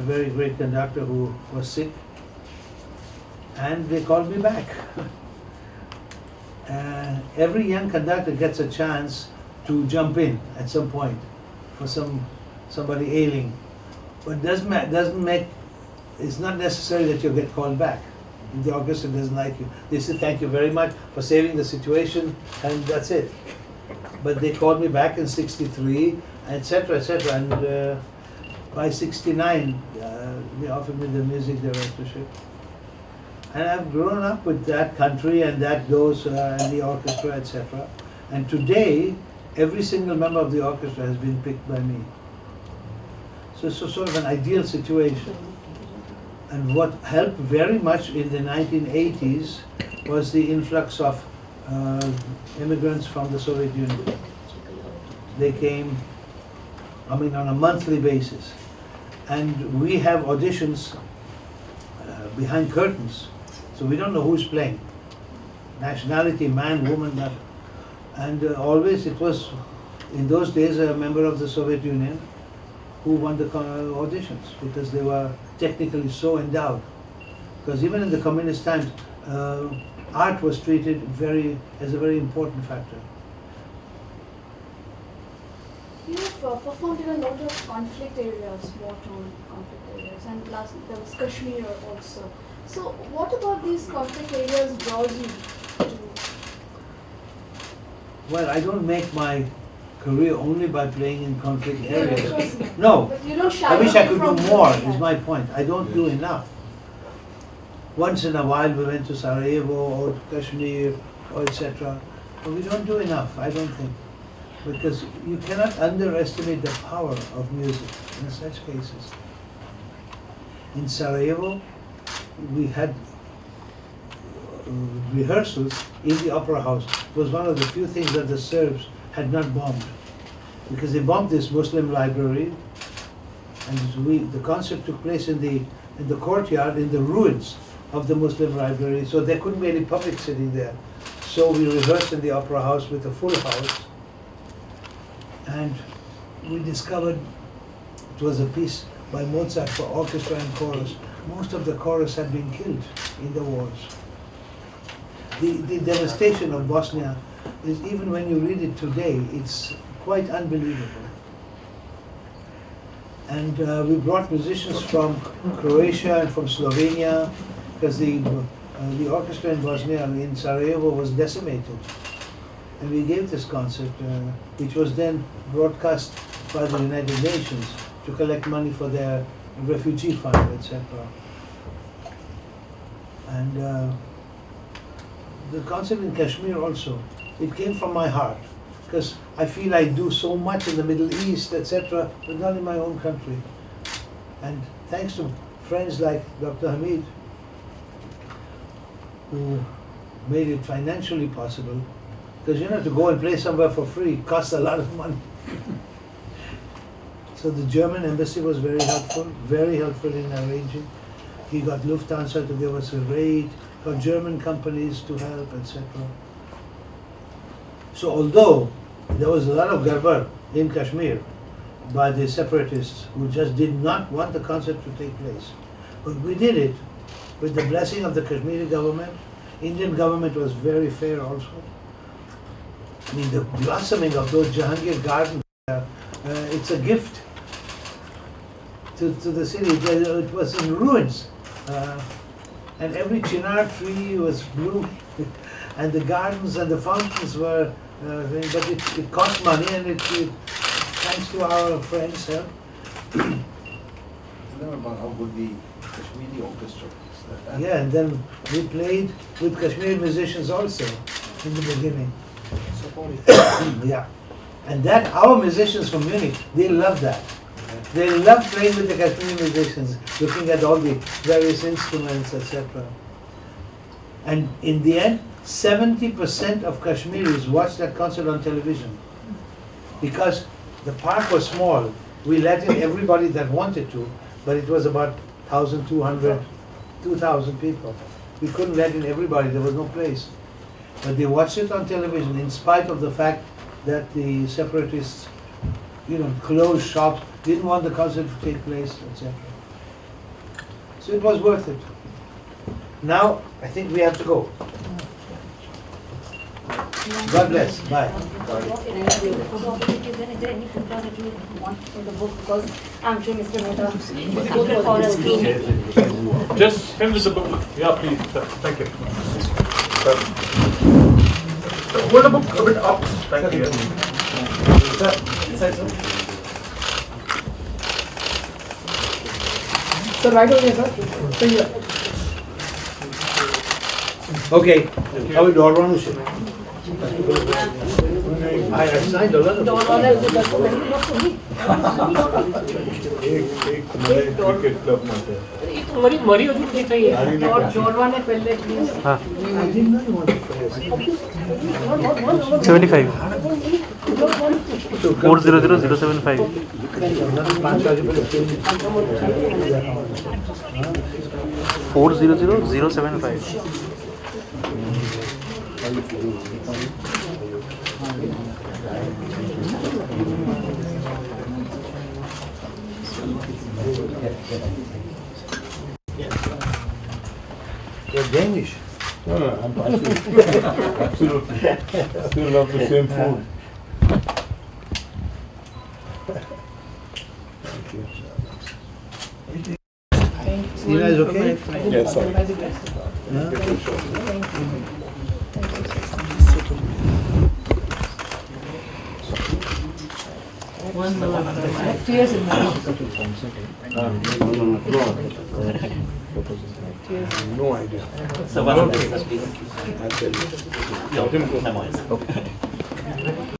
a very great conductor who was sick, and they called me back. Every young conductor gets a chance to jump in at some point for somebody ailing, but doesn't make. It's not necessary that you get called back. If the orchestra doesn't like you, they say thank you very much for saving the situation, and that's it. But they called me back in '63, etc., etc., and by '69 they offered me the music directorship. And I've grown up with that country and those and the orchestra, etc. And today, every single member of the orchestra has been picked by me. So it's sort of an ideal situation. And what helped very much in the 1980s was the influx of immigrants from the Soviet Union. They came, on a monthly basis. And we have auditions behind curtains. So we don't know who's playing. Nationality, man, woman, that. And always it was, in those days, a member of the Soviet Union who won the auditions because they were technically so endowed. Because even in the communist times, art was treated as a very important factor. You have performed in a lot of conflict areas, war-torn conflict areas, and plus there was Kashmir also. So what about these conflict areas draws you to? Well, I don't make my career only by playing in conflict areas. No, But you don't I wish I could from do more, doing is that. my point. I don't do enough. Once in a while we went to Sarajevo or to Kashmir or etc. But we don't do enough, I don't think. Because you cannot underestimate the power of music in such cases. In Sarajevo, we had rehearsals in the opera house. It was one of the few things that the Serbs had not bombed. Because they bombed this Muslim library, and the concert took place in the courtyard, in the ruins of the Muslim library, so there couldn't be any public sitting there. So we rehearsed in the opera house with a full house, and we discovered it was a piece by Mozart for orchestra and chorus. Most of the chorus had been killed in the wars. The devastation of Bosnia is, even when you read it today, it's quite unbelievable. And we brought musicians from Croatia and from Slovenia, because the orchestra in Bosnia, in Sarajevo, was decimated. And we gave this concert, which was then broadcast by the United Nations to collect money for their refugee fund, etc. And the concert in Kashmir also, it came from my heart, because I feel I do so much in the Middle East, etc., but not in my own country. And thanks to friends like Dr. Hamid, who made it financially possible, because to go and play somewhere for free costs a lot of money. So the German embassy was very helpful in arranging. He got Lufthansa to give us a rate, got German companies to help, etc. So although there was a lot of garbar in Kashmir by the separatists who just did not want the concert to take place, but we did it with the blessing of the Kashmiri government. Indian government was very fair also. I mean, the blossoming of those Jahangir gardens, it's a gift to the city. It was in ruins. And every chinar tree was blooming. And the gardens and the fountains were, but it cost money, and thanks to our friends' help. Tell them about how good the Kashmiri orchestra is. Yeah, and then we played with Kashmiri musicians also in the beginning. Yeah, and our musicians from Munich, they love that. They love playing with the Kashmiri musicians, looking at all the various instruments, etc. And in the end, 70% of Kashmiris watched that concert on television. Because the park was small, we let in everybody that wanted to, but it was about 1,200, 2,000 people. We couldn't let in everybody, there was no place. But they watched it on television in spite of the fact that the separatists, closed shops, didn't want the concert to take place, etc. So it was worth it. Now, I think we have to go. God bless. Bye. Is there any feedback that you want for the book? Because I'm sure Mr. Mehta is looking for us to. Just him with the book. Yeah, please. Thank you. Hold the book a bit up. Thank you. Sir, right over here, sir. So here. Okay, how we do all around the ship? I signed a lot of मरी मरी अजून दिख रही है और जोड़वा ने पहले please I didn't know you wanted to play. 75 400075 400075 You're Danish. No, I'm Absolutely. Still love the same food. Nina is okay? Yes, sir. Cheers in No idea. So, one of the